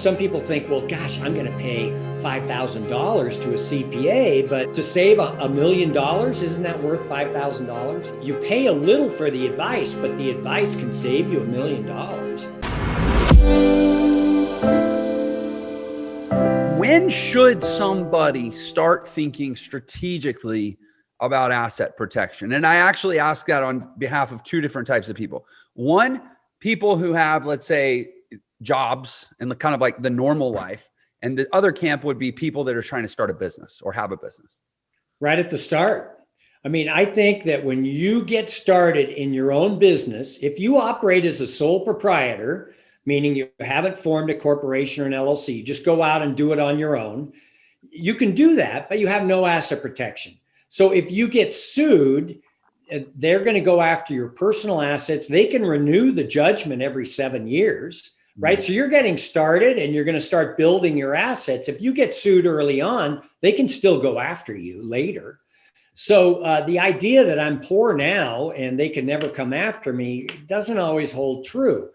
some people think, well, gosh, I'm going to pay $5,000 to a CPA, but to save $1 million, isn't that worth $5,000? You pay a little for the advice, but the advice can save you $1 million. When should somebody start thinking strategically about asset protection? And I actually ask that on behalf of two different types of people. One, people who have, let's say, jobs and kind of like the normal life. And the other camp would be people that are trying to start a business or have a business. Right at the start. I mean, I think that when you get started in your own business, if you operate as a sole proprietor, meaning you haven't formed a corporation or an LLC, you just go out and do it on your own, you can do that, but you have no asset protection. So if you get sued, they're going to go after your personal assets. They can renew the judgment every 7 years, right? So you're getting started and you're going to start building your assets. If you get sued early on, they can still go after you later. So the idea that I'm poor now and they can never come after me doesn't always hold true.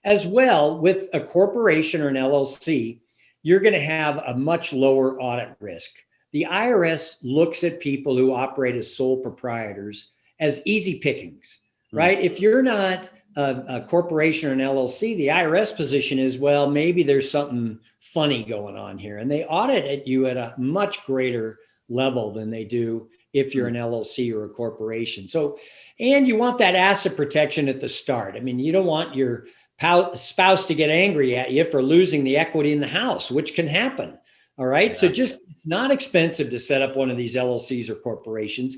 As well, with a corporation or an LLC, you're going to have a much lower audit risk. The IRS looks at people who operate as sole proprietors as easy pickings, right? If you're not a corporation or an LLC, the IRS position is, well, maybe there's something funny going on here. And they audit at you at a much greater level than they do if you're an LLC or a corporation. So, and you want that asset protection at the start. I mean, you don't want your spouse to get angry at you for losing the equity in the house, which can happen. All right. Yeah. So just, it's not expensive to set up one of these LLCs or corporations.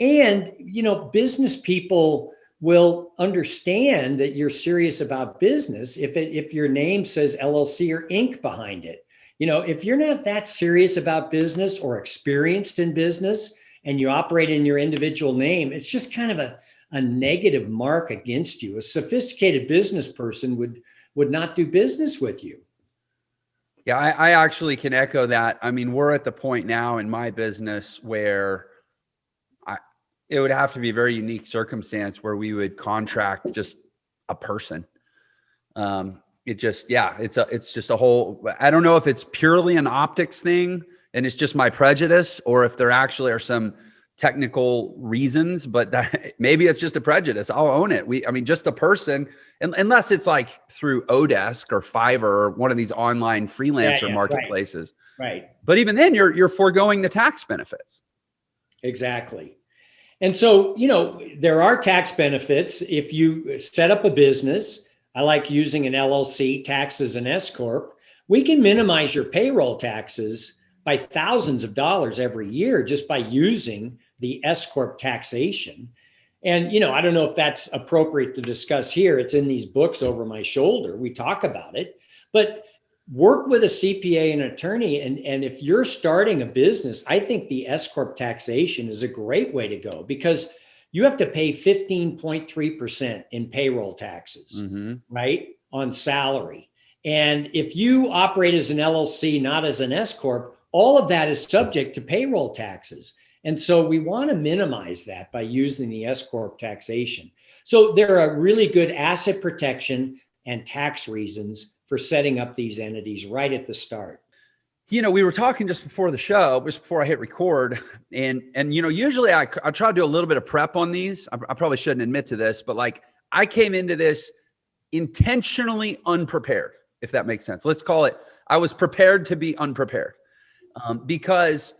And, you know, business people will understand that you're serious about business if your name says LLC or Inc. behind it. You know, if you're not that serious about business or experienced in business and you operate in your individual name, it's just kind of a negative mark against you. A sophisticated business person would not do business with you. Yeah, I actually can echo that. I mean, we're at the point now in my business where it would have to be a very unique circumstance where we would contract just a person. It's just a whole, I don't know if it's purely an optics thing and it's just my prejudice, or if there actually are some technical reasons, but that maybe it's just a prejudice. I'll own it. Just a person, unless it's like through Odesk or Fiverr or one of these online freelancer marketplaces. Right. But even then you're foregoing the tax benefits. Exactly. And so, you know, there are tax benefits if you set up a business. I like using an LLC, taxed as an s-corp. We can minimize your payroll taxes by thousands of dollars every year just by using the s-corp taxation. And, you know, I don't know if that's appropriate to discuss here. It's in these books over my shoulder. We talk about it, but work with a CPA and attorney. And if you're starting a business, I think the s-corp taxation is a great way to go because you have to pay 15.3% in payroll taxes, right, on salary. And if you operate as an LLC, not as an s-corp, all of that is subject to payroll taxes. And so we want to minimize that by using the s-corp taxation. So there are really good asset protection and tax reasons for setting up these entities right at the start. You know, we were talking just before the show, just before I hit record, and you know, usually I try to do a little bit of prep on these. I probably shouldn't admit to this, but like I came into this intentionally unprepared, if that makes sense. Let's call it, I was prepared to be unprepared. Because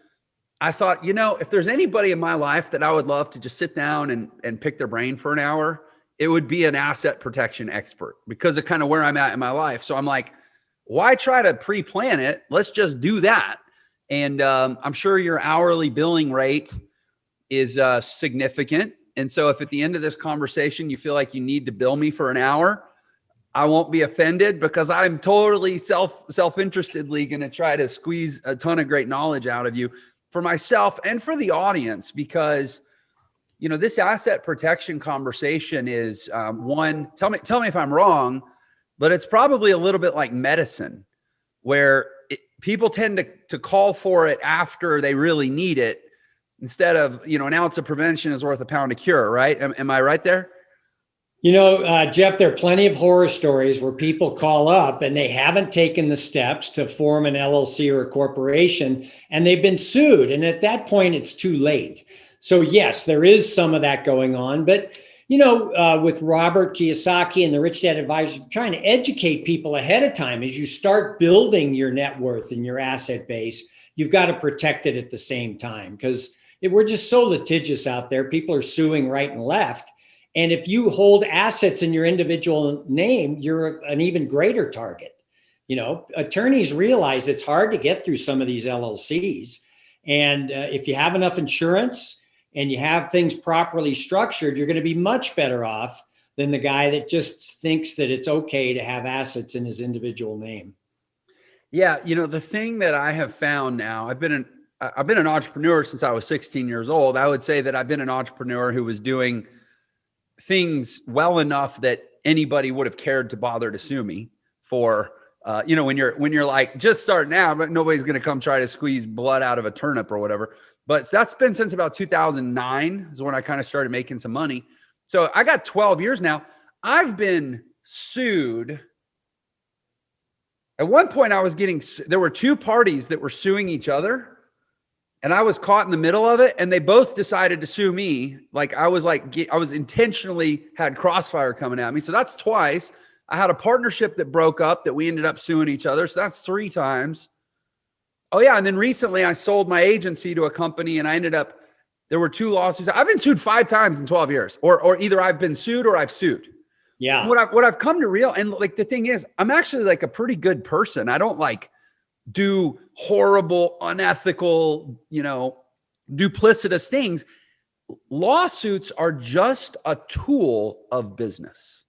I thought, you know, if there's anybody in my life that I would love to just sit down and pick their brain for an hour, it would be an asset protection expert because of kind of where I'm at in my life. So I'm like, why try to pre-plan it? Let's just do that. And I'm sure your hourly billing rate is significant. And so if at the end of this conversation, you feel like you need to bill me for an hour, I won't be offended because I'm totally self-interestedly going to try to squeeze a ton of great knowledge out of you for myself and for the audience, because, you know, this asset protection conversation is one, tell me if I'm wrong, but it's probably a little bit like medicine where people tend to call for it after they really need it instead of, you know, an ounce of prevention is worth a pound of cure, right? Am I right there? Jeff, there are plenty of horror stories where people call up and they haven't taken the steps to form an LLC or a corporation, and they've been sued. And at that point, it's too late. So yes, there is some of that going on. But, with Robert Kiyosaki and the Rich Dad Advisors, trying to educate people ahead of time as you start building your net worth and your asset base, you've got to protect it at the same time, because we're just so litigious out there. People are suing right and left. And if you hold assets in your individual name, you're an even greater target. Attorneys realize it's hard to get through some of these LLCs. And if you have enough insurance and you have things properly structured, you're going to be much better off than the guy that just thinks that it's okay to have assets in his individual name. Yeah. The thing that I have found now, I've been an entrepreneur since I was 16 years old. I would say that I've been an entrepreneur who was doing things well enough that anybody would have cared to bother to sue me for, when you're like just starting out, but nobody's going to come try to squeeze blood out of a turnip or whatever. But that's been since about 2009 is when I kind of started making some money. So I got 12 years now. I've been sued. At one point there were two parties that were suing each other. And I was caught in the middle of it, and they both decided to sue me. I was intentionally had crossfire coming at me. So that's twice. I had a partnership that broke up that we ended up suing each other. So that's 3 times. Oh yeah. And then recently I sold my agency to a company, and there were 2 lawsuits. I've been sued 5 times in 12 years, or either I've been sued or I've sued. Yeah. What I've come to realize, and the thing is, I'm actually a pretty good person. I don't do horrible, unethical, duplicitous things. Lawsuits are just a tool of business.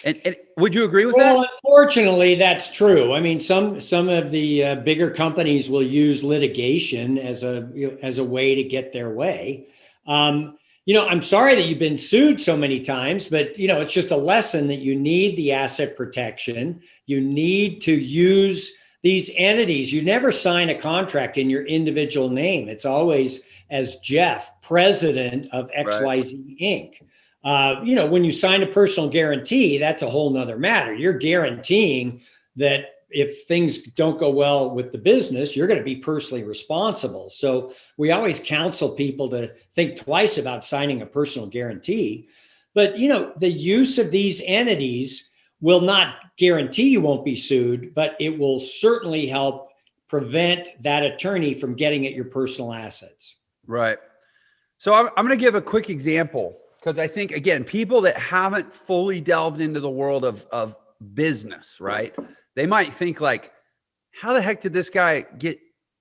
And would you agree with that? Well, unfortunately, that's true. I mean, some of the bigger companies will use litigation as a way to get their way. I'm sorry that you've been sued so many times, but it's just a lesson that you need the asset protection. You need to use these entities. You never sign a contract in your individual name. It's always as Jeff, president of XYZ Inc. When you sign a personal guarantee, that's a whole nother matter. You're guaranteeing that if things don't go well with the business, you're going to be personally responsible. So we always counsel people to think twice about signing a personal guarantee. But, the use of these entities will not guarantee you won't be sued, but it will certainly help prevent that attorney from getting at your personal assets. Right. So I'm going to give a quick example, because I think, again, people that haven't fully delved into the world of business, right? They might think how the heck did this guy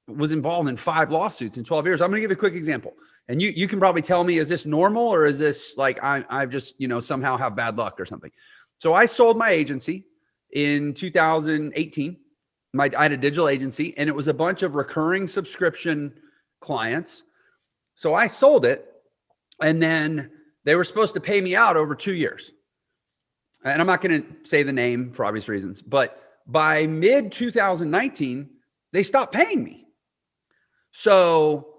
was involved in 5 lawsuits in 12 years? I'm going to give a quick example. And you can probably tell me, is this normal, or is this I've just, somehow have bad luck or something? So I sold my agency in 2018. I had a digital agency, and it was a bunch of recurring subscription clients. So I sold it, and then they were supposed to pay me out over 2 years. And I'm not going to say the name for obvious reasons, but by mid 2019, they stopped paying me. So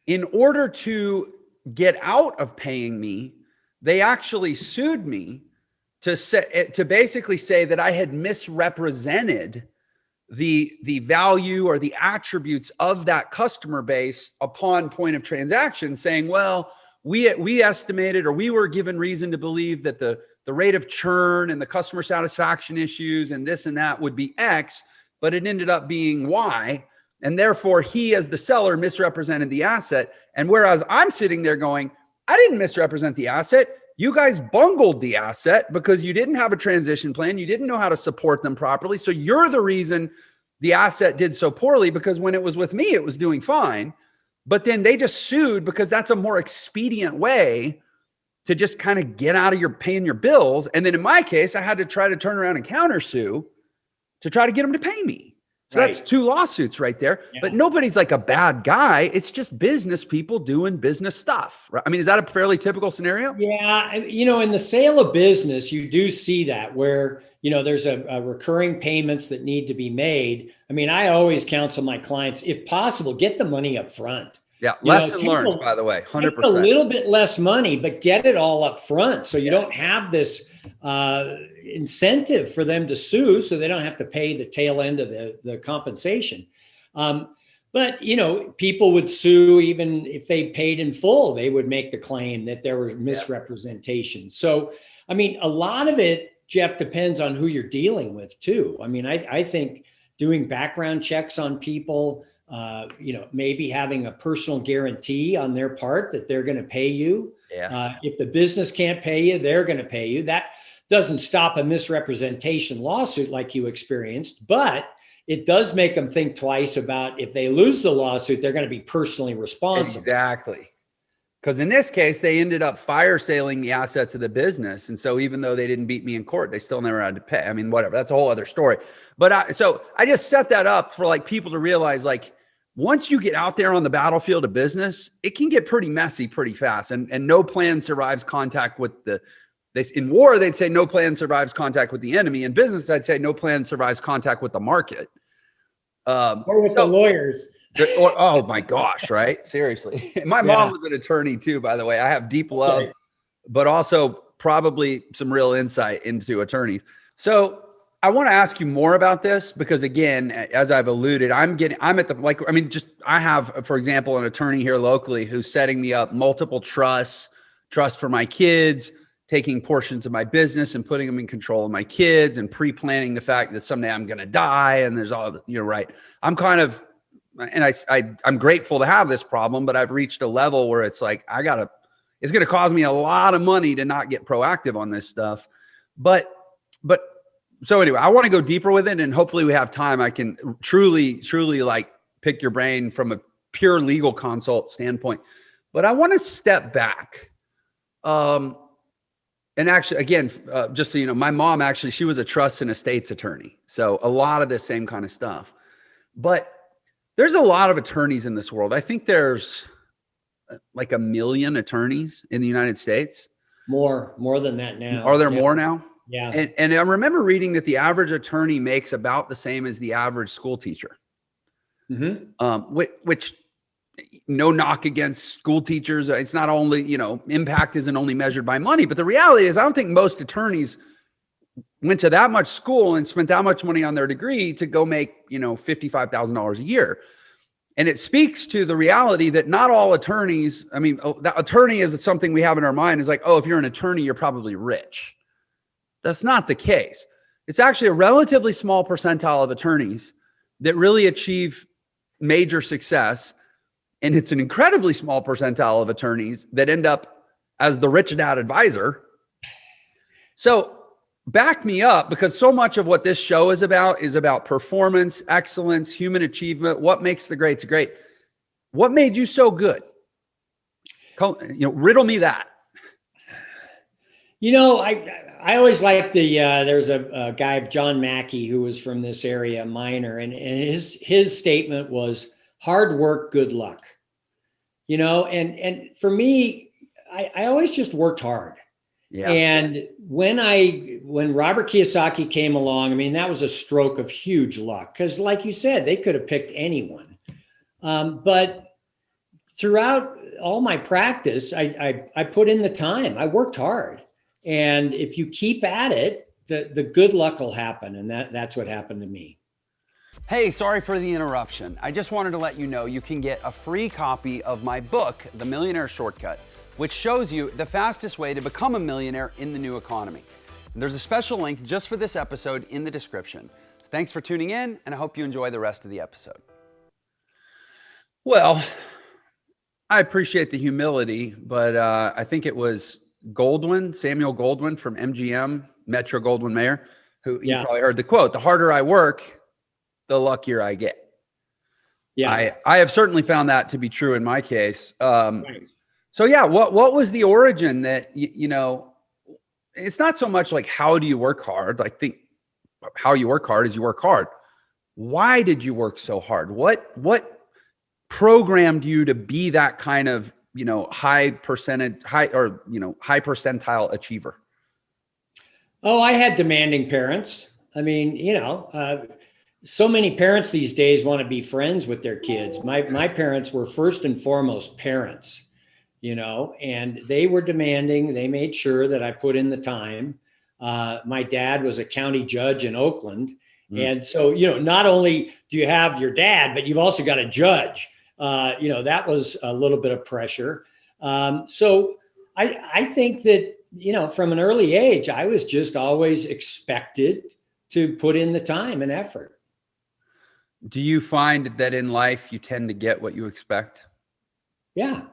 in order to get out of paying me, they actually sued me to basically say that I had misrepresented the value or the attributes of that customer base upon point of transaction, saying, well, we estimated, or we were given reason to believe that the rate of churn and the customer satisfaction issues and this and that would be X, but it ended up being Y. And therefore he, as the seller, misrepresented the asset. And whereas I'm sitting there going, I didn't misrepresent the asset. You guys bungled the asset because you didn't have a transition plan. You didn't know how to support them properly. So you're the reason the asset did so poorly, because when it was with me, it was doing fine. But then they just sued because that's a more expedient way to just kind of get out of your paying your bills. And then in my case, I had to try to turn around and countersue to try to get them to pay me. So that's 2 lawsuits right there. Yeah. But nobody's a bad guy. It's just business people doing business stuff. Right? I mean, is that a fairly typical scenario? Yeah. In the sale of business, you do see that where, there's a recurring payments that need to be made. I mean, I always counsel my clients, if possible, get the money up front. Yeah. You know, Lesson learned, by the way, take 100%. a little bit less money, but get it all up front. So you don't have this incentive for them to sue, so they don't have to pay the tail end of the compensation. But, you know, people would sue even if they paid in full. They would make the claim that there was misrepresentation. So, I mean, a lot of it, Jeff, depends on who you're dealing with too. I mean, I think doing background checks on people, you know, maybe having a personal guarantee on their part that they're going to pay you. If the business can't pay you, they're going to pay you. That doesn't stop a misrepresentation lawsuit like you experienced, but it does make them think twice about if they lose the lawsuit, they're going to be personally responsible. Exactly. Because in this case, they ended up fire sailing the assets of the business. And so even though they didn't beat me in court, they still never had to pay. I mean, whatever, that's a whole other story. But so I just set that up for like people to realize, like, once you get out there on the battlefield of business, it can get pretty messy pretty fast. And no plan survives contact with in war, they'd say no plan survives contact with the enemy. In business, I'd say no plan survives contact with the market. Or with the lawyers. Oh my gosh, right? Seriously. My mom was an attorney too, by the way. I have deep love, but also probably some real insight into attorneys. So I want to ask you more about this because, again, as I've alluded, I'm at the, like, I mean, I have, for example, an attorney here locally who's setting me up multiple trusts for my kids, taking portions of my business and putting them in control of my kids and pre-planning the fact that someday I'm going to die. And there's all, you're right. I'm kind of, and I'm grateful to have this problem, but I've reached a level where it's like, it's going to cause me a lot of money to not get proactive on this stuff. But so anyway, I want to go deeper with it, and hopefully we have time. I can truly like pick your brain from a pure legal consult standpoint, but I want to step back. And actually, again, just so you know, my mom, actually, she was a trust and estates attorney. So a lot of this same kind of stuff, but there's a lot of attorneys in this world. I think there's like 1 million attorneys in the United States. More than that now. Are there more now? Yeah. And I remember reading that the average attorney makes about the same as the average school teacher. Which no knock against school teachers. It's not only, you know, impact isn't only measured by money, but the reality is I don't think most attorneys went to that much school and spent that much money on their degree to go make, you know, $55,000 a year. And it speaks to the reality that not all attorneys, I mean, that attorney is something we have in our mind is like, oh, if you're an attorney, you're probably rich. That's not the case. It's actually a relatively small percentile of attorneys that really achieve major success. And it's an incredibly small percentile of attorneys that end up as the rich dad advisor. So back me up, because so much of what this show is about performance, excellence, human achievement. What makes the greats great? What made you so good? Riddle me that. You know, I always liked there's a guy, John Mackey, who was from this area, Miner, and his statement was hard work, good luck. You know, and for me, I always just worked hard. Yeah. And when Robert Kiyosaki came along, I mean, that was a stroke of huge luck because, like you said, they could have picked anyone. But throughout all my practice, I put in the time. I worked hard. And if you keep at it, the good luck will happen. And that's what happened to me. Hey, sorry for the interruption. I just wanted to let you know you can get a free copy of my book, The Millionaire Shortcut, which shows you the fastest way to become a millionaire in the new economy. And there's a special link just for this episode in the description. So thanks for tuning in, and I hope you enjoy the rest of the episode. Well, I appreciate the humility, but I think it was Samuel Goldwyn from MGM, Metro Goldwyn Mayer, who you probably heard the quote, the harder I work, the luckier I get. Yeah, I have certainly found that to be true in my case. Right. So yeah, what was the origin that, you know, it's not so much like how do you work hard? I think how you work hard is you work hard. Why did you work so hard? What programmed you to be that kind of, you know, high percentile achiever? Oh, I had demanding parents. I mean, you know, so many parents these days want to be friends with their kids. My parents were first and foremost parents, and they were demanding. They made sure that I put in the time. My dad was a county judge in Oakland. And so, not only do you have your dad, but you've also got a judge. That was a little bit of pressure. So I think that, from an early age, I was just always expected to put in the time and effort. Do you find that in life you tend to get what you expect? Yeah.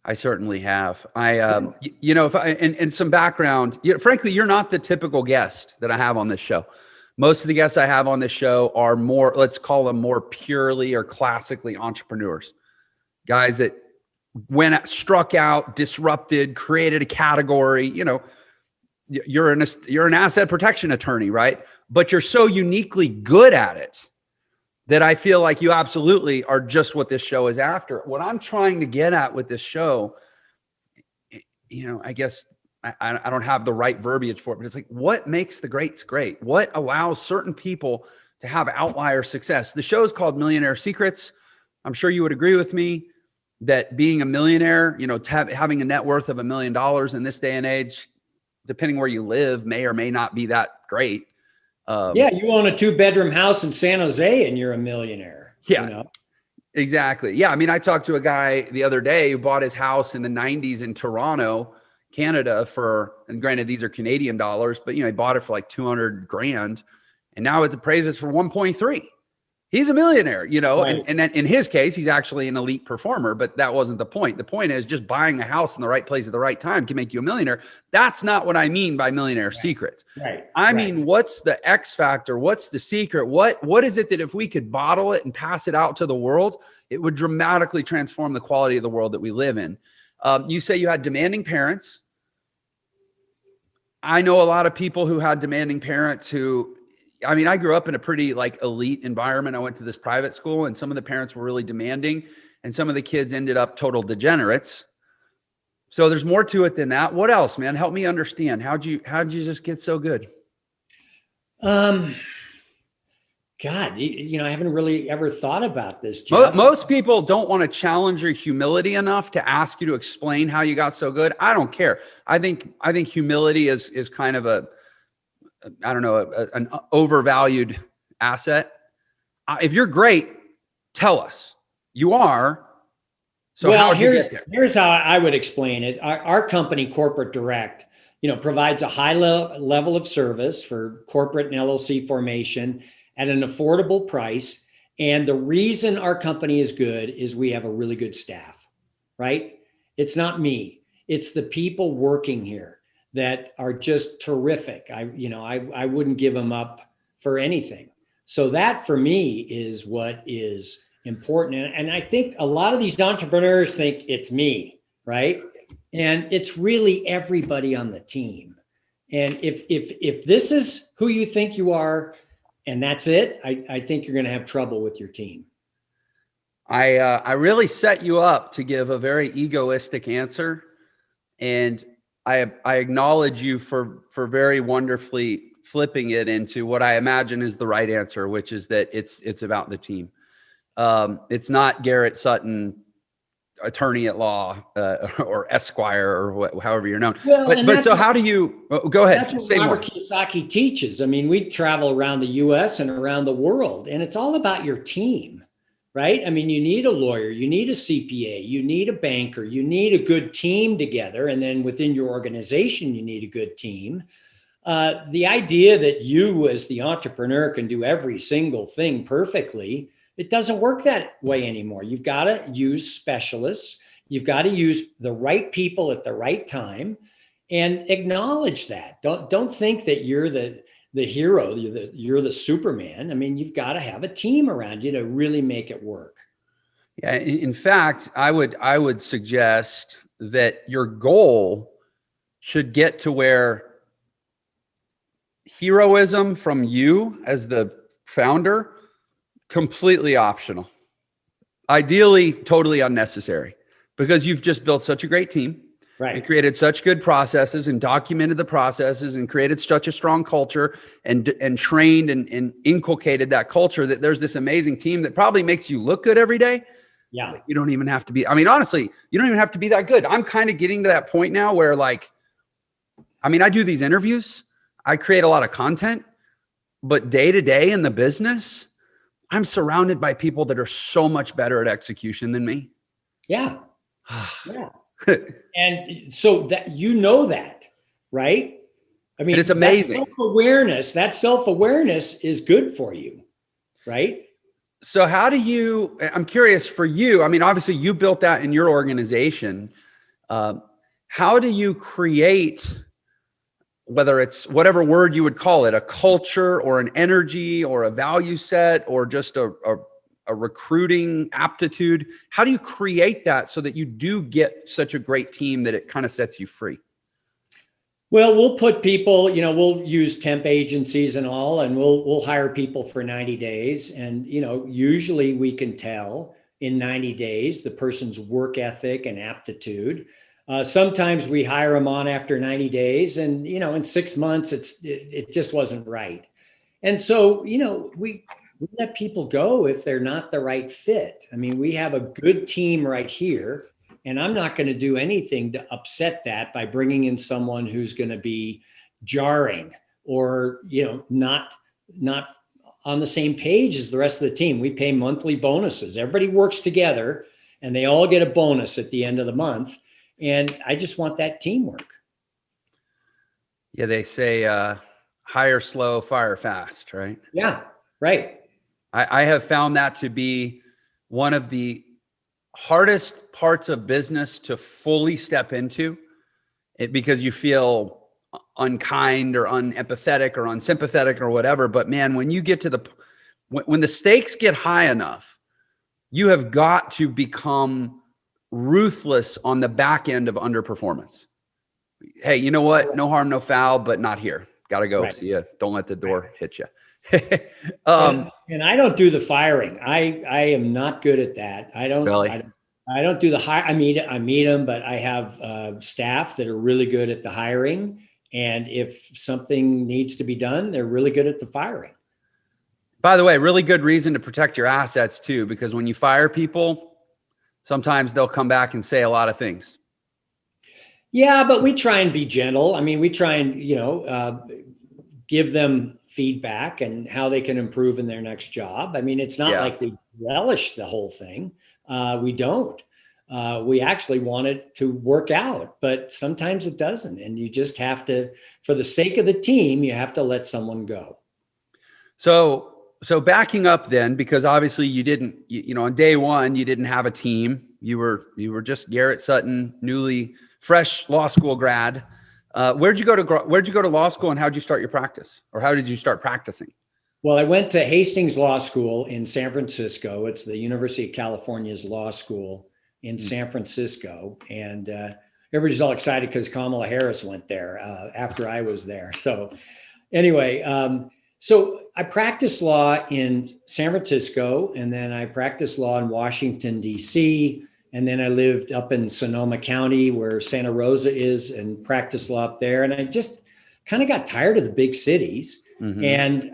I certainly have. If I, and some background, frankly, you're not the typical guest that I have on this show. Most of the guests I have on this show are more, let's call them more purely or classically entrepreneurs, guys that struck out, disrupted, created a category. You're an asset protection attorney, right? But you're so uniquely good at it that I feel like you absolutely are just what this show is after. What I'm trying to get at with this show, I guess I don't have the right verbiage for it, but it's like, what makes the greats great? What allows certain people to have outlier success? The show is called Millionaire Secrets. I'm sure you would agree with me that being a millionaire, having a net worth of $1 million in this day and age, depending where you live, may or may not be that great. Yeah, you own a 2-bedroom house in San Jose and you're a millionaire. Yeah, exactly. Yeah, I mean, I talked to a guy the other day who bought his house in the 90s in Toronto, Canada and granted, these are Canadian dollars, but he bought it for like 200 grand and now it appraises for 1.3. He's a millionaire, Right. and in his case, he's actually an elite performer, but that wasn't the point. The point is just buying a house in the right place at the right time can make you a millionaire. That's not what I mean by millionaire secrets. Right. I mean, what's the X factor? What's the secret? What is it that if we could bottle it and pass it out to the world, it would dramatically transform the quality of the world that we live in? You say you had demanding parents. I know a lot of people who had demanding parents I grew up in a pretty elite environment. I went to this private school and some of the parents were really demanding and some of the kids ended up total degenerates. So there's more to it than that. What else, man? Help me understand. How'd you just get so good? God, I haven't really ever thought about this, Jeff. Most people don't want to challenge your humility enough to ask you to explain how you got so good. I don't care. I think humility is kind of an overvalued asset. If you're great, tell us. You are. So how did you get there? Here's how I would explain it. Our company, Corporate Direct, provides a high level of service for corporate and LLC formation at an affordable price. And the reason our company is good is we have a really good staff, right? It's not me. It's the people working here that are just terrific. I wouldn't give them up for anything. So that for me is what is important. And I think a lot of these entrepreneurs think it's me, right? And it's really everybody on the team. And if this is who you think you are, and that's it, I think you're going to have trouble with your team. I really set you up to give a very egoistic answer. And I acknowledge you for very wonderfully flipping it into what I imagine is the right answer, which is that it's about the team. It's not Garrett Sutton, attorney at law, or Esquire, or however you're known. Well, but so how do you go ahead? That's what Robert Kiyosaki teaches. I mean, we travel around the US and around the world, and it's all about your team, right? I mean, you need a lawyer, you need a CPA, you need a banker, you need a good team together. And then within your organization, you need a good team. The idea that you as the entrepreneur can do every single thing perfectly, it doesn't work that way anymore. You've got to use specialists. You've got to use the right people at the right time and acknowledge that. Don't think that you're the hero, you're the Superman. I mean, you've got to have a team around you to really make it work. Yeah, in fact, I would suggest that your goal should get to where heroism from you as the founder, completely optional. Ideally, totally unnecessary, because you've just built such a great team. and created such good processes and documented the processes and created such a strong culture and trained and inculcated that culture that there's this amazing team that probably makes you look good every day. Yeah. You don't even have to be, I mean, honestly, you don't even have to be that good. I'm kind of getting to that point now where like, I mean, I do these interviews, I create a lot of content, but day to day in the business, I'm surrounded by people that are so much better at execution than me. Yeah. Yeah. And so that, that, right? I mean, and it's amazing. That self-awareness is good for you, right? So I'm curious for you, I mean, obviously you built that in your organization. How do you create, whether it's whatever word you would call it, a culture or an energy or a value set or just a recruiting aptitude? How do you create that so that you do get such a great team that it kind of sets you free? Well, we'll put people, we'll use temp agencies and all, and we'll hire people for 90 days. And, usually we can tell in 90 days the person's work ethic and aptitude. Sometimes we hire them on after 90 days and, in 6 months, it just wasn't right. And so, we let people go if they're not the right fit. I mean, we have a good team right here, and I'm not going to do anything to upset that by bringing in someone who's going to be jarring or, not on the same page as the rest of the team. We pay monthly bonuses. Everybody works together and they all get a bonus at the end of the month. And I just want that teamwork. Yeah, they say hire slow, fire fast, right? Yeah, right. I have found that to be one of the hardest parts of business to fully step into it, because you feel unkind or unempathetic or unsympathetic or whatever. But man, when you get to when the stakes get high enough, you have got to become ruthless on the back end of underperformance. Hey, you know what? No harm, no foul, but not here. Got to go. Right. See ya. Don't let the door hit you. And I don't do the firing. I am not good at that. I don't really. I don't do the hire. I meet them, but I have staff that are really good at the hiring. And if something needs to be done, they're really good at the firing. By the way, really good reason to protect your assets too, because when you fire people, sometimes they'll come back and say a lot of things. Yeah, but we try and be gentle. I mean, we try and, give them feedback and how they can improve in their next job. I mean, it's not like we relish the whole thing. We don't. We actually want it to work out, but sometimes it doesn't. And you just have to, for the sake of the team, you have to let someone go. So backing up then, because obviously you didn't, on day one, you didn't have a team. You were just Garrett Sutton, newly fresh law school grad. Where'd you go to law school, and how'd you start your practice, or how did you start practicing? Well, I went to Hastings Law School in San Francisco. It's the University of California's law school in San Francisco. And everybody's all excited because Kamala Harris went there after I was there. So anyway, so I practiced law in San Francisco, and then I practiced law in Washington, D.C., and then I lived up in Sonoma County where Santa Rosa is and practiced law up there. And I just kind of got tired of the big cities. Mm-hmm. And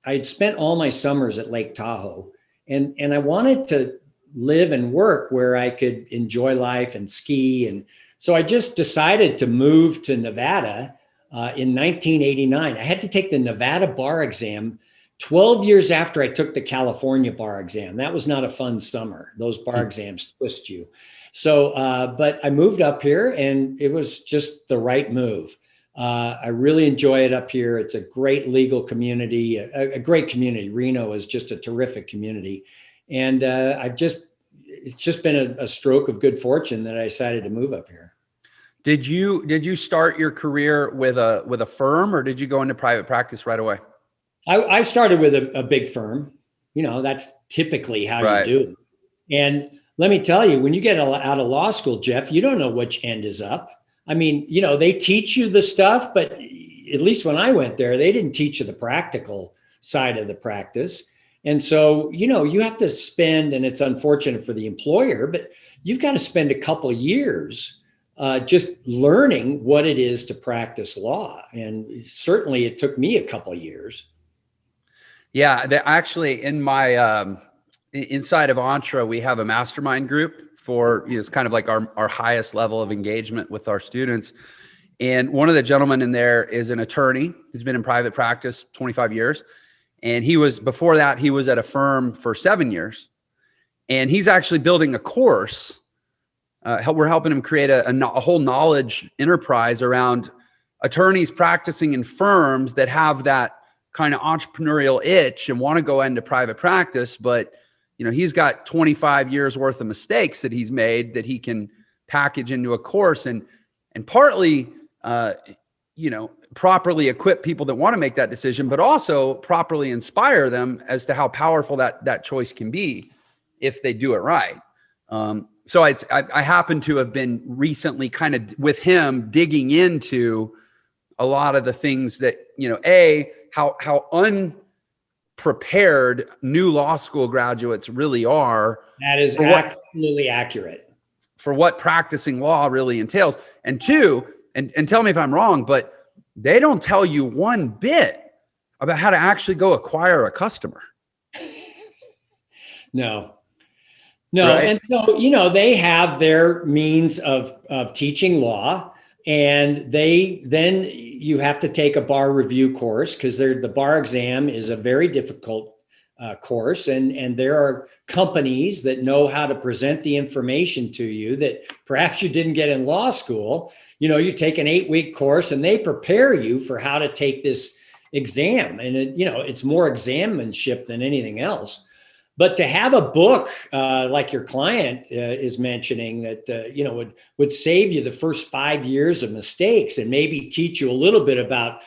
I'd spent all my summers at Lake Tahoe, and I wanted to live and work where I could enjoy life and ski. And so I just decided to move to Nevada in 1989. I had to take the Nevada bar exam 12 years after I took the California bar exam. That was not a fun summer. Those bar exams twist you. So, but I moved up here, and it was just the right move. I really enjoy it up here. It's a great legal community, a great community. Reno is just a terrific community. And it's just been a stroke of good fortune that I decided to move up here. Did you start your career with a firm, or did you go into private practice right away? I started with a big firm. That's typically how you do it. And let me tell you, when you get out of law school, Jeff, you don't know which end is up. I mean, they teach you the stuff, but at least when I went there, they didn't teach you the practical side of the practice. And so, you have to spend, and it's unfortunate for the employer, but you've got to spend a couple of years just learning what it is to practice law. And certainly it took me a couple of years. Yeah, actually in my inside of Entre, we have a mastermind group for, it's kind of like our highest level of engagement with our students. And one of the gentlemen in there is an attorney. He's been in private practice 25 years. And before that, he was at a firm for 7 years. And he's actually building a course. We're helping him create a whole knowledge enterprise around attorneys practicing in firms that have that kind of entrepreneurial itch and want to go into private practice. But, he's got 25 years worth of mistakes that he's made that he can package into a course and partly, properly equip people that want to make that decision, but also properly inspire them as to how powerful that choice can be if they do it right. So I happen to have been recently kind of with him digging into a lot of the things that, how unprepared new law school graduates really are. That is absolutely accurate. For what practicing law really entails. And two, and tell me if I'm wrong, but they don't tell you one bit about how to actually go acquire a customer. No. Right? And so, they have their means of teaching law, and then you have to take a bar review course because the bar exam is a very difficult course. And there are companies that know how to present the information to you that perhaps you didn't get in law school. You take an 8-week course and they prepare you for how to take this exam. And it's more examanship than anything else. But to have a book like your client is mentioning that, would save you the first 5 years of mistakes and maybe teach you a little bit about,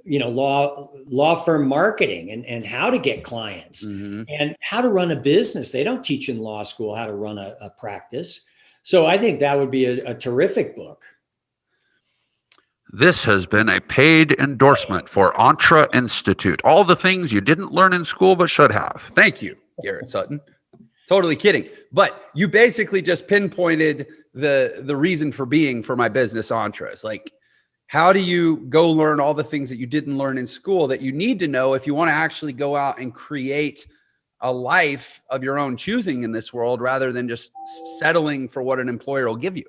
law firm marketing and how to get clients and how to run a business. They don't teach in law school how to run a practice. So I think that would be a terrific book. This has been a paid endorsement for Entre Institute. All the things you didn't learn in school but should have. Thank you, Garrett Sutton. Totally kidding. But you basically just pinpointed the reason for being for my business, Entre. Like, how do you go learn all the things that you didn't learn in school that you need to know if you want to actually go out and create a life of your own choosing in this world rather than just settling for what an employer will give you?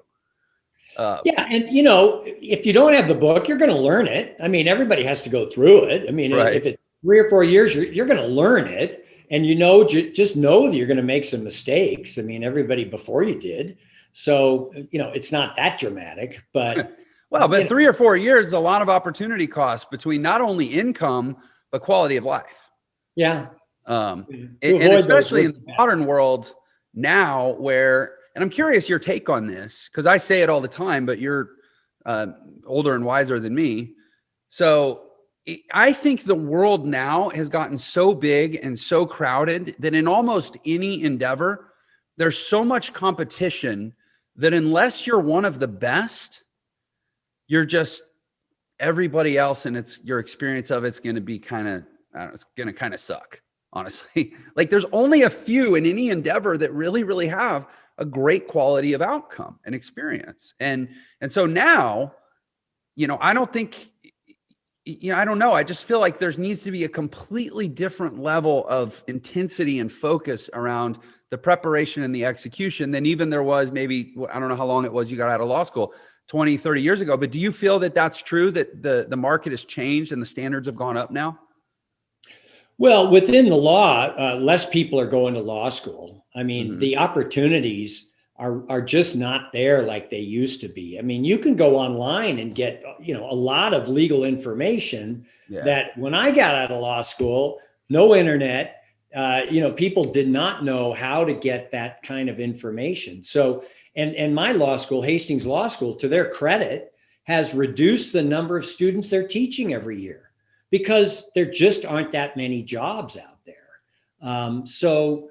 Yeah. And, if you don't have the book, you're going to learn it. I mean, everybody has to go through it. I mean, right. If it's 3 or 4 years, you're going to learn it. And, just know that you're going to make some mistakes. I mean, everybody before you did. So, it's not that dramatic, but. Well, but 3 or 4 years is a lot of opportunity costs between not only income, but quality of life. Yeah. And especially in the modern world now and I'm curious your take on this, because I say it all the time, but you're older and wiser than me. So I think the world now has gotten so big and so crowded that in almost any endeavor, there's so much competition that unless you're one of the best, you're just everybody else, and your experience of it's going to be it's going to kind of suck, honestly. Like, there's only a few in any endeavor that really, really have a great quality of outcome and experience. And so now, I don't think, I don't know. I just feel like there needs to be a completely different level of intensity and focus around the preparation and the execution than even there was maybe, I don't know how long it was you got out of law school, 20, 30 years ago. But do you feel that that's true, that the market has changed and the standards have gone up now? Well, within the law, less people are going to law school. I mean, the opportunities are just not there like they used to be. I mean, you can go online and get, a lot of legal information that when I got out of law school, no internet, people did not know how to get that kind of information. So, and my law school, Hastings Law School, to their credit, has reduced the number of students they're teaching every year because there just aren't that many jobs out there. So,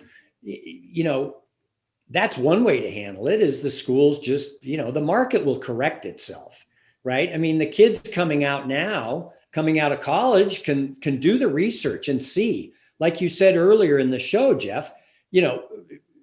that's one way to handle it, is the schools just, the market will correct itself, right? I mean, the kids coming out of college can do the research and see, like you said earlier in the show, Jeff,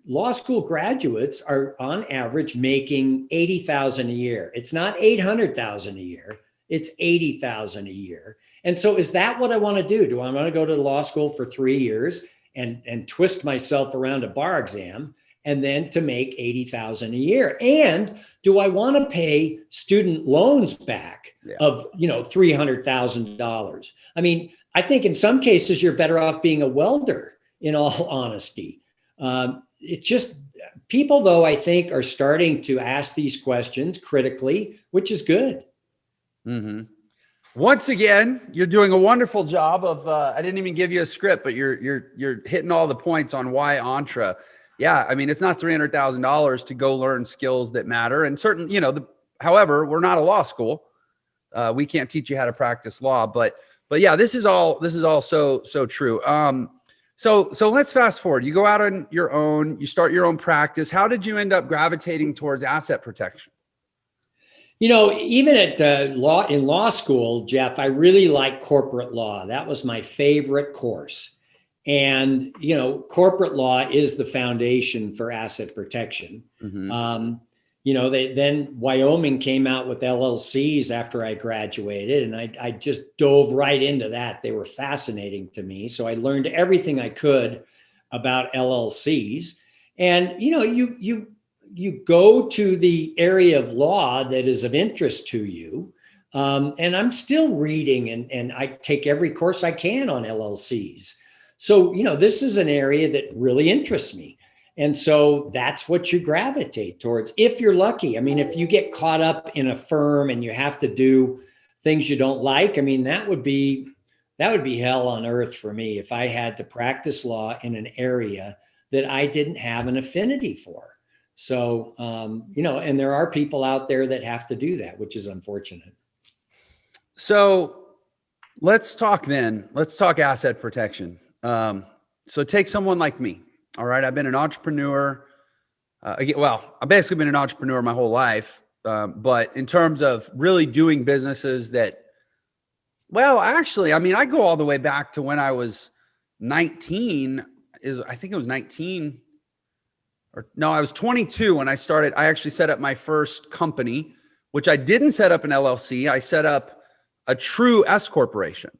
law school graduates are on average making 80,000 a year. It's not 800,000 a year. It's 80,000 a year. And so is that what I want to do? Do I want to go to law school for 3 years and twist myself around a bar exam and then to make 80,000 a year? And do I want to pay student loans back of, $300,000? I mean, I think in some cases you're better off being a welder, in all honesty. It's just people, though, I think are starting to ask these questions critically, which is good. Mm-hmm. Once again, you're doing a wonderful job of, I didn't even give you a script, but you're hitting all the points on why Entre. Yeah. I mean, it's not $300,000 to go learn skills that matter. And certain, however, we're not a law school. We can't teach you how to practice law, but yeah, this is all so true. So let's fast forward. You go out on your own, you start your own practice. How did you end up gravitating towards asset protection? Even at in law school, Jeff, I really liked corporate law. That was my favorite course. And, corporate law is the foundation for asset protection. Mm-hmm. Then Wyoming came out with LLCs after I graduated, and I just dove right into that. They were fascinating to me. So I learned everything I could about LLCs. And, you go to the area of law that is of interest to you. And I'm still reading and I take every course I can on LLCs. So, this is an area that really interests me. And so that's what you gravitate towards if you're lucky. I mean, if you get caught up in a firm and you have to do things you don't like, I mean, that would be hell on earth for me if I had to practice law in an area that I didn't have an affinity for. So, and there are people out there that have to do that, which is unfortunate. So let's talk asset protection. So take someone like me. All right. I've been an entrepreneur. I've basically been an entrepreneur my whole life. But in terms of really doing businesses I go all the way back to when I was 19 I think it was 19 I was 22 when I started. I actually set up my first company, which I didn't set up an LLC. I set up a true S corporation,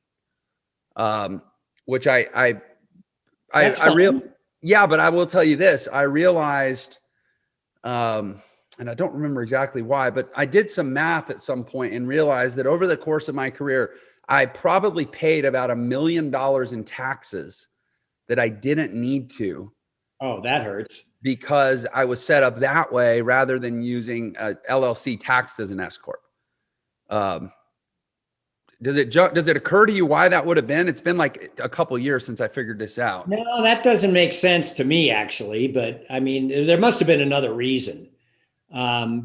which I but I will tell you this. I realized, and I don't remember exactly why, but I did some math at some point and realized that over the course of my career, I probably paid about $1 million in taxes that I didn't need to. Oh, that hurts. Because I was set up that way rather than using a LLC taxed as an S-corp. Does it occur to you why that would have been? It's been like a couple years since I figured this out. No, that doesn't make sense to me, actually. But I mean, there must have been another reason.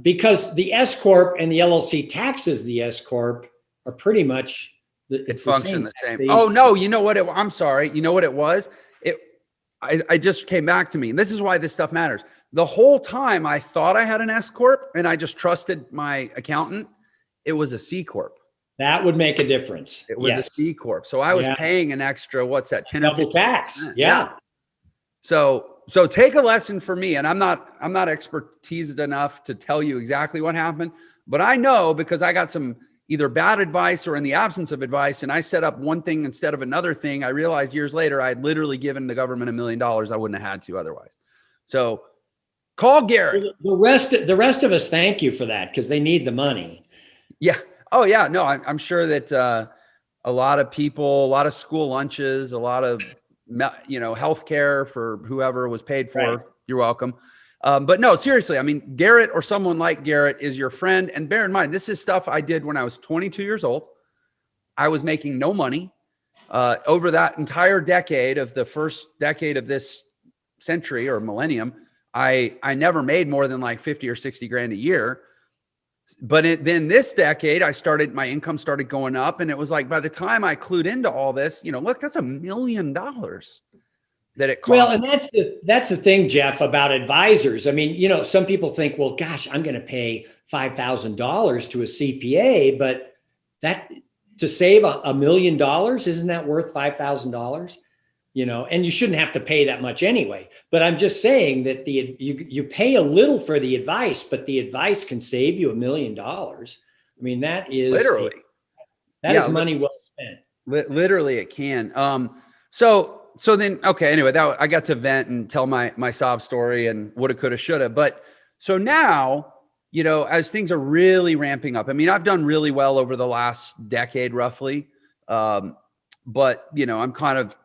Because the S-corp and the LLC taxes the S-corp are pretty much it function the same. Oh no, you know what? I'm sorry. You know what it was? I just came back to me. And this is why this stuff matters. The whole time I thought I had an S-corp and I just trusted my accountant. It was a C-corp. That would make a difference. It was a C-corp. So I was paying an extra, what's that? 10 double tax. Yeah. So take a lesson for me. And I'm not expertised enough to tell you exactly what happened, but I know because I got some either bad advice or in the absence of advice. And I set up one thing instead of another thing. I realized years later, I had literally given the government $1 million. I wouldn't have had to otherwise. So call Garrett. The rest of us, thank you for that because they need the money. Yeah. Oh yeah. No, I'm sure that a lot of people, a lot of school lunches, a lot of, healthcare for whoever was paid for. Right. You're welcome. But no, seriously, I mean, Garrett or someone like Garrett is your friend. And bear in mind, this is stuff I did when I was 22 years old. I was making no money over that entire decade of the first decade of this century or millennium. I never made more than like 50 or 60 grand a year. But then this decade, my income started going up. And it was like, by the time I clued into all this, look, that's $1 million. That it costs. Well, and that's the thing, Jeff, about advisors. I mean, some people think, well, gosh, I'm going to pay $5,000 to a CPA, but that to save $1 million, isn't that worth $5,000? and you shouldn't have to pay that much anyway. But I'm just saying that you pay a little for the advice, but the advice can save you $1 million. I mean, that is literally, is money well spent. Literally it can. So then, okay, anyway, I got to vent and tell my sob story and woulda, coulda, shoulda. But so now, as things are really ramping up, I mean, I've done really well over the last decade, roughly. But I'm kind of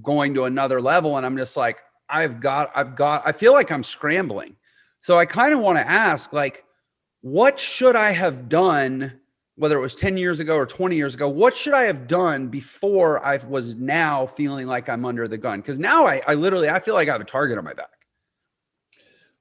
going to another level, and I'm just like, I feel like I'm scrambling. So I kind of want to ask, like, what should I have done, whether it was 10 years ago or 20 years ago, what should I have done before I was now feeling like I'm under the gun? Because now I feel like I have a target on my back.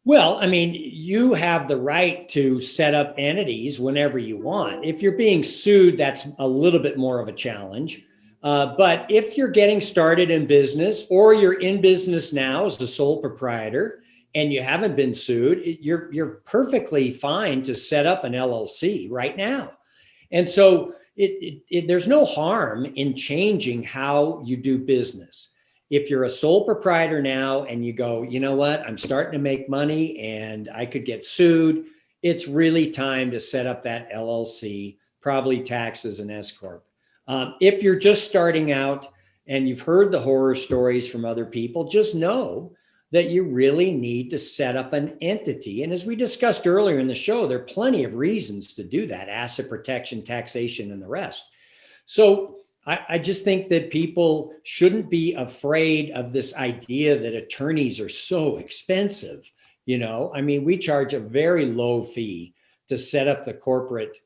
Well, I mean, you have the right to set up entities whenever you want. If you're being sued, that's a little bit more of a challenge. But if you're getting started in business, or you're in business now as a sole proprietor and you haven't been sued, you're perfectly fine to set up an LLC right now. And so there's no harm in changing how you do business. If you're a sole proprietor now and you go, you know what, I'm starting to make money and I could get sued, it's really time to set up that LLC, probably taxed as an s-corp. If you're just starting out and you've heard the horror stories from other people, just know that you really need to set up an entity. And as we discussed earlier in the show, there are plenty of reasons to do that: asset protection, taxation, and the rest. So I just think that people shouldn't be afraid of this idea that attorneys are so expensive. I mean, we charge a very low fee to set up the corporate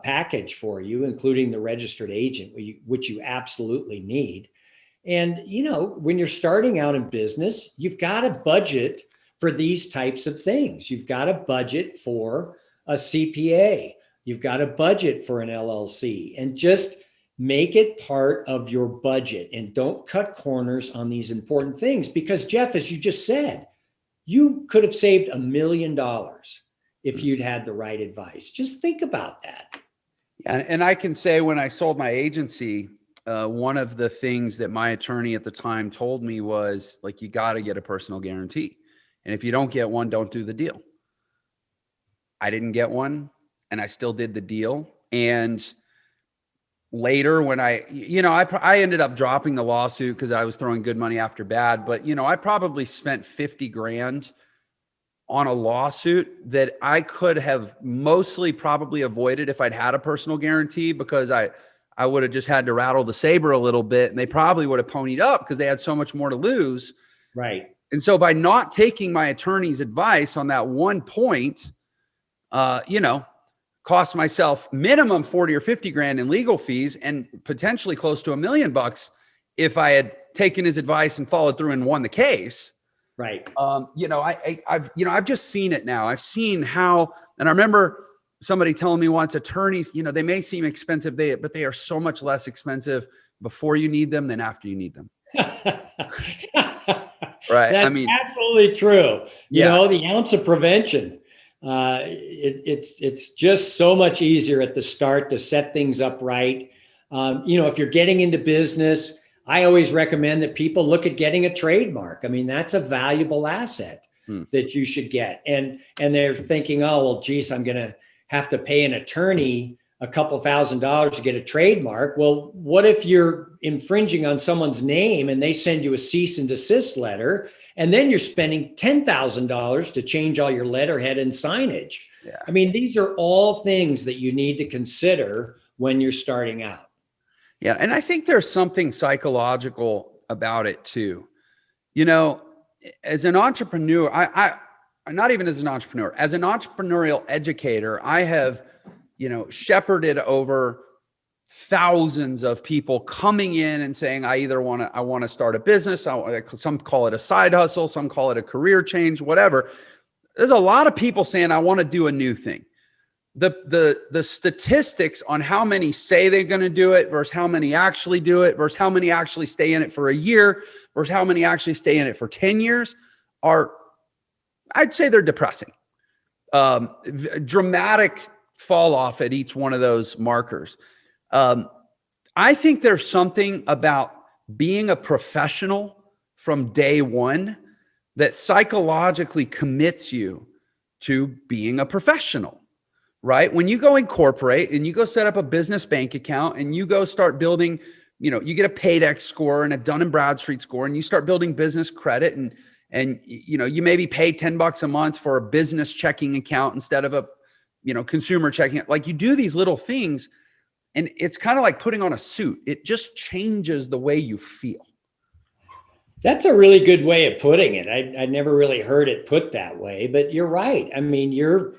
package for you, including the registered agent, which you absolutely need. And, when you're starting out in business, you've got to budget for these types of things. You've got to budget for a CPA. You've got to budget for an LLC, and just make it part of your budget, and don't cut corners on these important things. Because, Jeff, as you just said, you could have saved $1 million if you'd had the right advice. Just think about that. And I can say, when I sold my agency, one of the things that my attorney at the time told me was, like, you got to get a personal guarantee. And if you don't get one, don't do the deal. I didn't get one, and I still did the deal. And later, when I ended up dropping the lawsuit because I was throwing good money after bad. But, I probably spent 50 grand on a lawsuit that I could have mostly probably avoided if I'd had a personal guarantee, because I would have just had to rattle the saber a little bit, and they probably would have ponied up because they had so much more to lose. Right. And so by not taking my attorney's advice on that one point, cost myself minimum 40 or 50 grand in legal fees, and potentially close to $1 million if I had taken his advice and followed through and won the case. Right. I've just seen it now. I've seen how, and I remember somebody telling me once, attorneys, they may seem expensive, but they are so much less expensive before you need them than after you need them. Right. That's absolutely true. The ounce of prevention. It's just so much easier at the start to set things up right. If you're getting into business, I always recommend that people look at getting a trademark. I mean, that's a valuable asset that you should get. And they're thinking, oh, well, geez, I'm going to have to pay an attorney a couple $1,000s to get a trademark. Well, what if you're infringing on someone's name and they send you a cease and desist letter, and then you're spending $10,000 to change all your letterhead and signage? Yeah. I mean, these are all things that you need to consider when you're starting out. Yeah. And I think there's something psychological about it too. As an entrepreneur, I not even as an entrepreneur, as an entrepreneurial educator, I have, shepherded over thousands of people coming in and saying, I want to start a business. Some call it a side hustle. Some call it a career change, whatever. There's a lot of people saying, I want to do a new thing. The statistics on how many say they're going to do it versus how many actually do it versus how many actually stay in it for a year versus how many actually stay in it for 10 years are, I'd say they're depressing. Dramatic fall off at each one of those markers. I think there's something about being a professional from day one that psychologically commits you to being a professional, right? When you go incorporate and you go set up a business bank account and you go start building, you get a Paydex score and a Dun & Bradstreet score, and you start building business credit, and you maybe pay $10 a month for a business checking account instead of a, consumer checking. Like, you do these little things, and it's kind of like putting on a suit. It just changes the way you feel. That's a really good way of putting it. I never really heard it put that way, but you're right. I mean, you're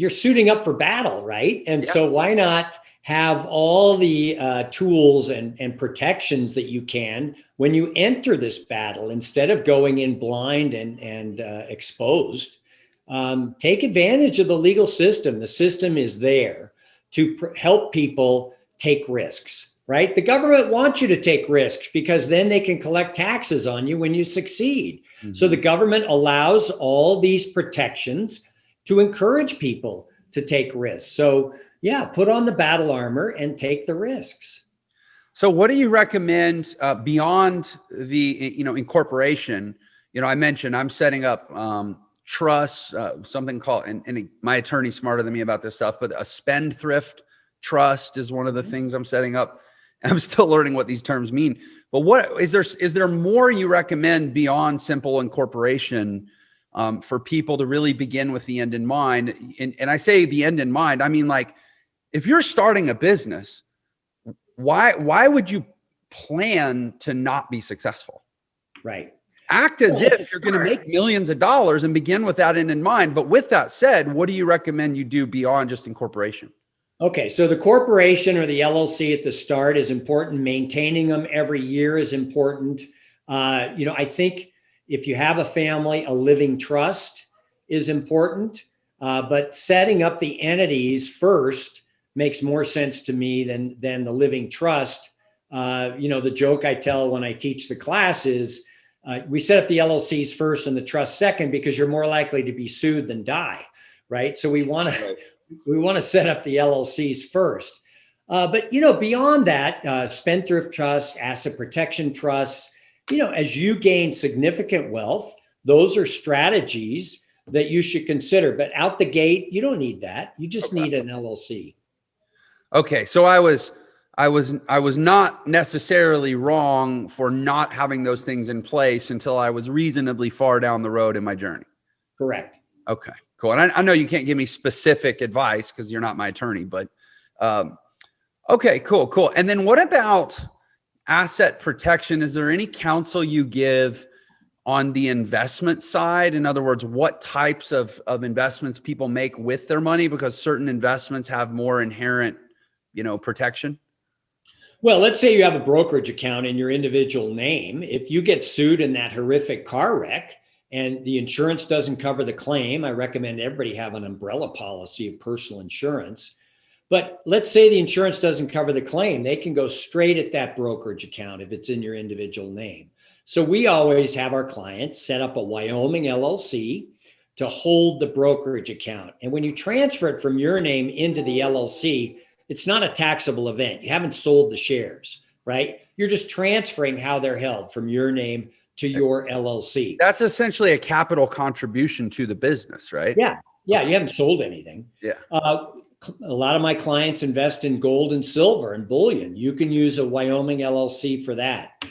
suiting up for battle, right? And so why not have all the tools and protections that you can when you enter this battle, instead of going in blind and exposed? Take advantage of the legal system. The system is there to help people take risks. Right? The government wants you to take risks because then they can collect taxes on you when you succeed. Mm-hmm. So the government allows all these protections to encourage people to take risks. So yeah, put on the battle armor and take the risks. So what do you recommend beyond the, incorporation? I mentioned I'm setting up trusts, something called, and my attorney's smarter than me about this stuff, but a spendthrift trust is one of the things I'm setting up. I'm still learning what these terms mean, but what is there more you recommend beyond simple incorporation for people to really begin with the end in mind? And I say the end in mind, I mean, like, if you're starting a business, why would you plan to not be successful? Right. Act as if you're going to make millions of dollars and begin with that end in mind. But with that said, what do you recommend you do beyond just incorporation? Okay, so the corporation or the LLC at the start is important. Maintaining them every year is important. I think if you have a family, a living trust is important. But setting up the entities first makes more sense to me than the living trust. The joke I tell when I teach the class is we set up the LLCs first and the trust second because you're more likely to be sued than die, right? So we want to set up the LLCs first. But beyond that, spendthrift trust, asset protection trusts, as you gain significant wealth, those are strategies that you should consider. But out the gate, you don't need that. You just need an LLC. Okay, so I was not necessarily wrong for not having those things in place until I was reasonably far down the road in my journey. Correct. Okay, cool. And I know you can't give me specific advice because you're not my attorney, but okay, cool. And then what about asset protection? Is there any counsel you give on the investment side? In other words, what types of investments people make with their money, because certain investments have more inherent protection? Well, let's say you have a brokerage account in your individual name. If you get sued in that horrific car wreck and the insurance doesn't cover the claim, I recommend everybody have an umbrella policy of personal insurance. But let's say the insurance doesn't cover the claim, they can go straight at that brokerage account if it's in your individual name. So we always have our clients set up a Wyoming LLC to hold the brokerage account. And when you transfer it from your name into the LLC, it's not a taxable event. You haven't sold the shares, right? You're just transferring how they're held from your name to your LLC. That's essentially a capital contribution to the business, right? Yeah. You haven't sold anything. Yeah. A lot of my clients invest in gold and silver and bullion. You can use a Wyoming LLC for that.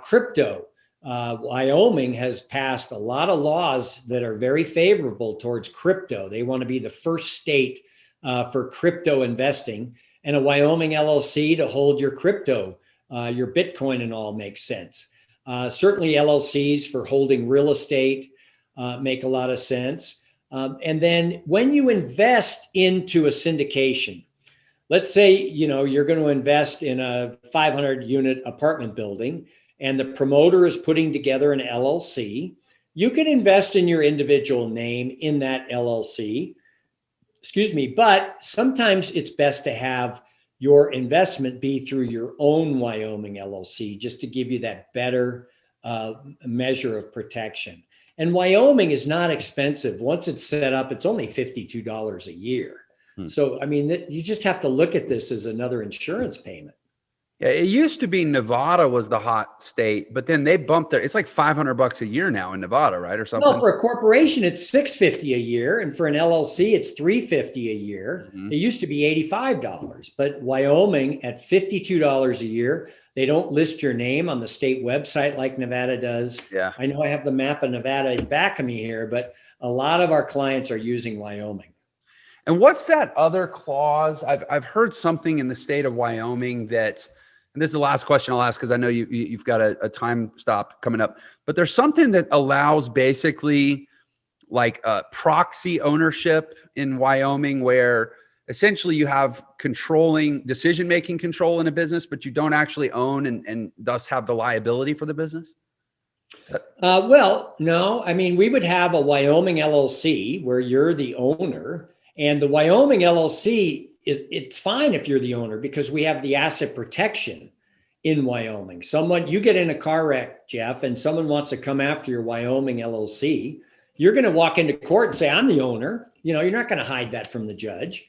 Crypto. Wyoming has passed a lot of laws that are very favorable towards crypto. They want to be the first state for crypto investing, and a Wyoming LLC to hold your crypto, your Bitcoin and all makes sense. Certainly LLCs for holding real estate make a lot of sense. And then when you invest into a syndication, let's say, you're going to invest in a 500 unit apartment building and the promoter is putting together an LLC, you can invest in your individual name in that LLC. But sometimes it's best to have your investment be through your own Wyoming LLC, just to give you that better measure of protection. And Wyoming is not expensive. Once it's set up, it's only $52 a year. So, you just have to look at this as another insurance payment. Yeah, it used to be Nevada was the hot state, but then they bumped it's like $500 a year now in Nevada, right? Or something. Well, for a corporation, it's $650 a year. And for an LLC, it's $350 a year. Mhm. It used to be $85, but Wyoming at $52 a year. They don't list your name on the state website like Nevada does. Yeah. I know I have the map of Nevada in back of me here, but a lot of our clients are using Wyoming. And what's that other clause? I've heard something in the state of Wyoming that, and this is the last question I'll ask because I know you've got a time stop coming up, but there's something that allows basically like a proxy ownership in Wyoming where essentially you have decision-making control in a business, but you don't actually own and thus have the liability for the business? Well, no, I mean, we would have a Wyoming LLC where you're the owner, and the Wyoming LLC it's fine if you're the owner because we have the asset protection in Wyoming. You get in a car wreck, Jeff, and someone wants to come after your Wyoming LLC. You're going to walk into court and say, I'm the owner. You're not going to hide that from the judge.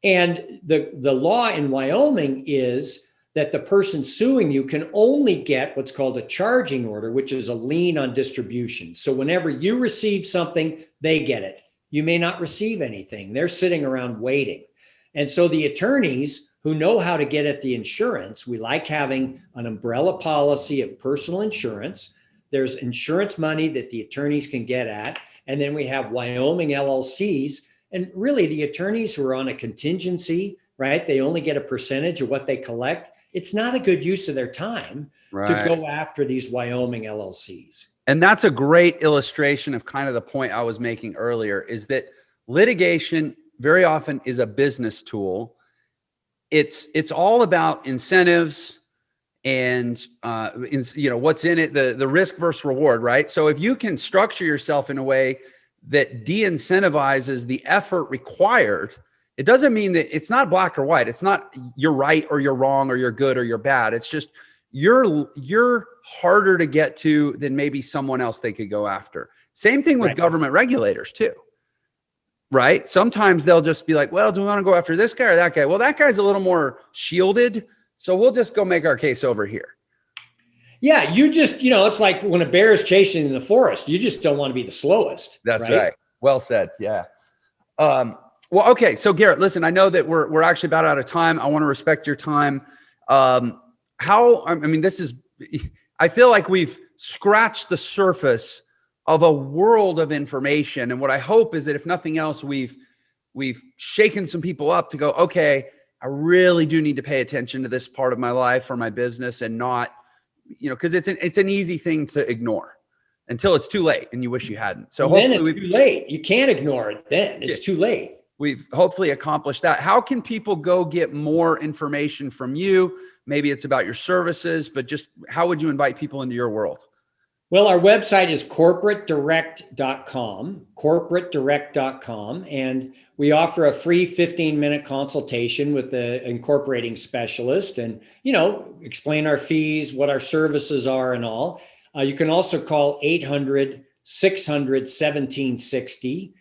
And the law in Wyoming is that the person suing you can only get what's called a charging order, which is a lien on distribution. So whenever you receive something, they get it. You may not receive anything. They're sitting around waiting. And so the attorneys who know how to get at the insurance, we like having an umbrella policy of personal insurance. There's insurance money that the attorneys can get at. And then we have Wyoming LLCs. And really the attorneys who are on a contingency, right? They only get a percentage of what they collect. It's not a good use of their time to go after these Wyoming LLCs. And that's a great illustration of kind of the point I was making earlier is that litigation very often is a business tool. It's all about incentives and what's in it, the risk versus reward, right? So if you can structure yourself in a way that de-incentivizes the effort required, it doesn't mean that it's not black or white. It's not you're right or you're wrong or you're good or you're bad. It's just you're harder to get to than maybe someone else they could go after. Same thing with government regulators too, right? Sometimes they'll just be like, well, do we want to go after this guy or that guy? Well, that guy's a little more shielded, so we'll just go make our case over here. Yeah, it's like when a bear is chasing in the forest, you just don't want to be the slowest. That's right. Well said. Yeah. Well, okay. So Garrett, listen, I know that we're actually about out of time. I want to respect your time. I feel like we've scratched the surface of a world of information. And what I hope is that if nothing else, we've shaken some people up to go, okay, I really do need to pay attention to this part of my life or my business and not, because it's an easy thing to ignore until it's too late and you wish you hadn't. So then it's too late. You can't ignore it then. It's too late. We've hopefully accomplished that. How can people go get more information from you? Maybe it's about your services, but just how would you invite people into your world? Well, our website is corporatedirect.com, and we offer a free 15-minute consultation with the incorporating specialist and, explain our fees, what our services are and all. You can also call 800-600-1760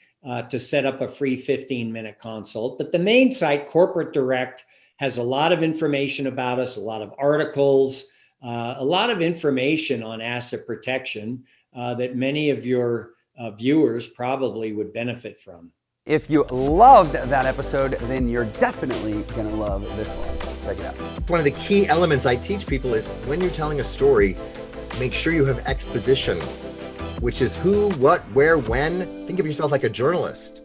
to set up a free 15-minute consult. But the main site, Corporate Direct, has a lot of information about us, a lot of articles, a lot of information on asset protection that many of your viewers probably would benefit from. If you loved that episode, then you're definitely going to love this one. Check it out. One of the key elements I teach people is when you're telling a story, make sure you have exposition, which is who, what, where, when. Think of yourself like a journalist.